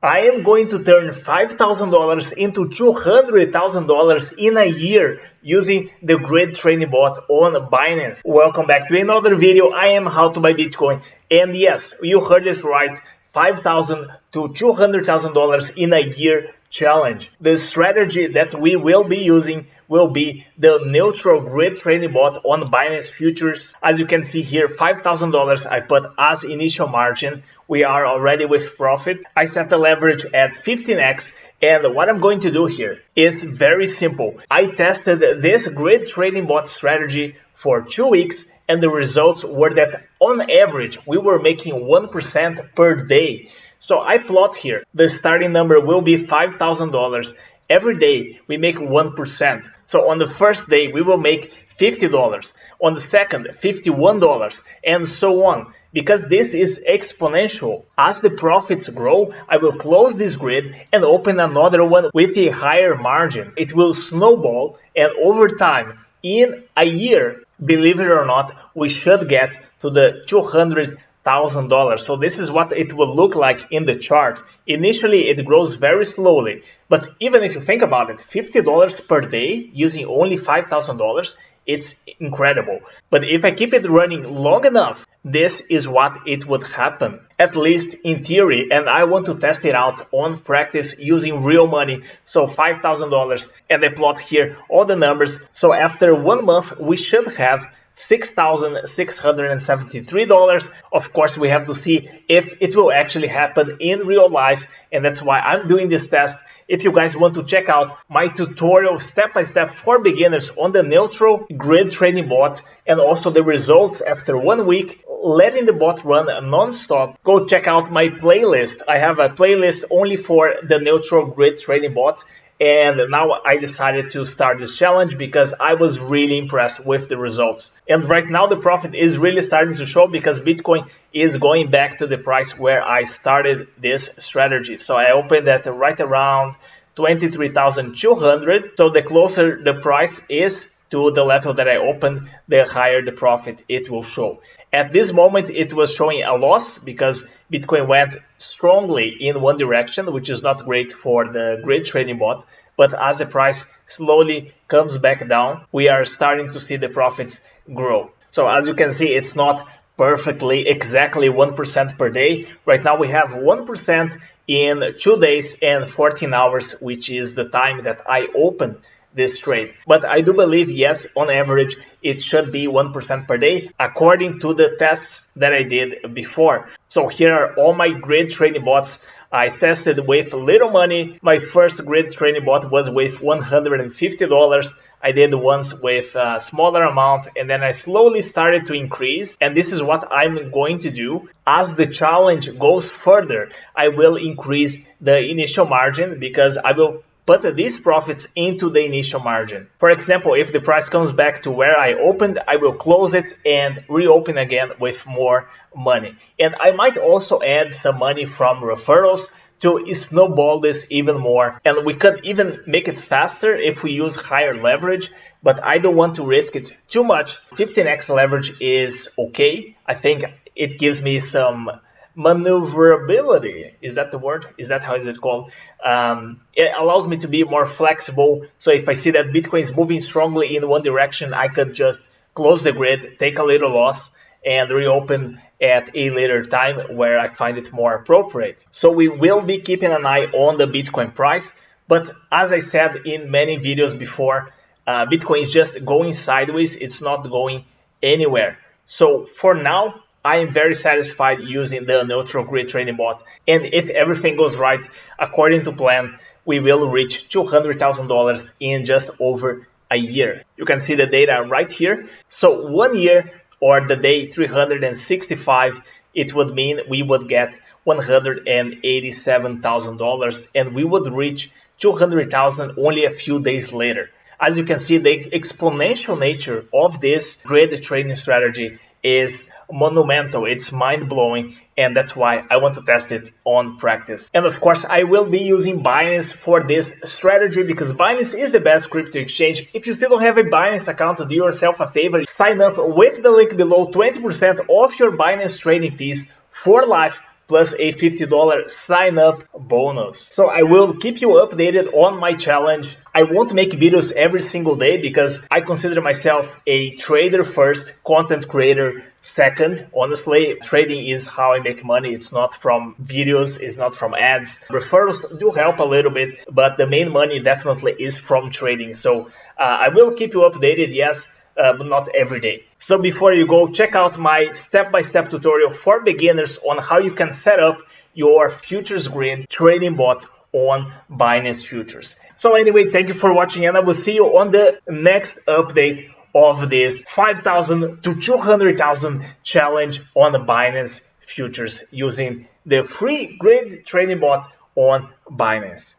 I am going to turn $5,000 into $200,000 in a year using the grid trading bot on Binance. Welcome back to another video. I am How to Buy Bitcoin. And yes, you heard this right. $5,000 to $200,000 in a year challenge. The strategy that we will be using will be the neutral grid trading bot on Binance Futures. As you can see here, $5,000 I put as initial margin. We are already with profit. I set the leverage at 15x. And what I'm going to do here is very simple. I tested this grid trading bot strategy for 2 weeks, and the results were that on average we were making 1% per day. So I plot here. The starting number will be $5,000. Every day we make 1%. So on the first day we will make $50. On the second, $51, and so on. Because this is exponential. As the profits grow, I will close this grid and open another one with a higher margin. It will snowball, and over time, in a year, believe it or not, we should get to the $200,000. So this is what it will look like in the chart. Initially, it grows very slowly. But even if you think about it, $50 per day using only $5,000, it's incredible. But if I keep it running long enough, this is what it would happen, at least in theory, and I want to test it out on practice using real money. So $5,000, and I plot here all the numbers. So after 1 month, we should have $6,673. Of course, we have to see if it will actually happen in real life, and that's why I'm doing this test. If you guys want to check out my tutorial step-by-step for beginners on the neutral grid trading bot and also the results after 1 week, letting the bot run non-stop, go check out my playlist. I have a playlist only for the neutral grid trading bot. And now I decided to start this challenge because I was really impressed with the results. And right now the profit is really starting to show because Bitcoin is going back to the price where I started this strategy. So I opened at right around 23,200. So the closer the price is to the level that I opened, the higher the profit it will show. At this moment, it was showing a loss because Bitcoin went strongly in one direction, which is not great for the grid trading bot. But as the price slowly comes back down, we are starting to see the profits grow. So as you can see, it's not perfectly exactly 1% per day. Right now we have 1% in 2 days and 14 hours, which is the time that I opened this trade. But I do believe, yes, on average, it should be 1% per day, according to the tests that I did before. So here are all my grid trading bots. I tested with little money. My first grid trading bot was with $150. I did ones with a smaller amount, and then I slowly started to increase. And this is what I'm going to do. As the challenge goes further, I will increase the initial margin because I will put these profits into the initial margin. For example, if the price comes back to where I opened, I will close it and reopen again with more money. And I might also add some money from referrals to snowball this even more. And we could even make it faster if we use higher leverage, but I don't want to risk it too much. 15x leverage is okay. I think it gives me some maneuverability. Is that the word? Is that how is it called? It allows me to be more flexible. So if I see that Bitcoin is moving strongly in one direction, I could just close the grid, take a little loss, and reopen at a later time where I find it more appropriate. So we will be keeping an eye on the Bitcoin price. But as I said in many videos before, Bitcoin is just going sideways. It's not going anywhere. So for now, I am very satisfied using the neutral grid trading bot. And if everything goes right, according to plan, we will reach $200,000 in just over a year. You can see the data right here. So 1 year, or the day 365, it would mean we would get $187,000 and we would reach $200,000 only a few days later. As you can see, the exponential nature of this grid trading strategy is monumental. It's mind-blowing, and that's why I want to test it on practice. And of course, I will be using Binance for this strategy because Binance is the best crypto exchange. If you still don't have a Binance account, do yourself a favor, sign up with the link below. 20% off your Binance trading fees for life plus a $50 sign up bonus. So I will keep you updated on my challenge. I won't make videos every single day because I consider myself a trader first, content creator second. Honestly, trading is how I make money. It's not from videos, it's not from ads. Referrals do help a little bit, but the main money definitely is from trading. So I will keep you updated, yes, but not every day. So before you go, check out my step-by-step tutorial for beginners on how you can set up your futures grid trading bot on Binance Futures. So anyway, thank you for watching, and I will see you on the next update of this 5,000 to 200,000 challenge on the Binance Futures using the free grid trading bot on Binance.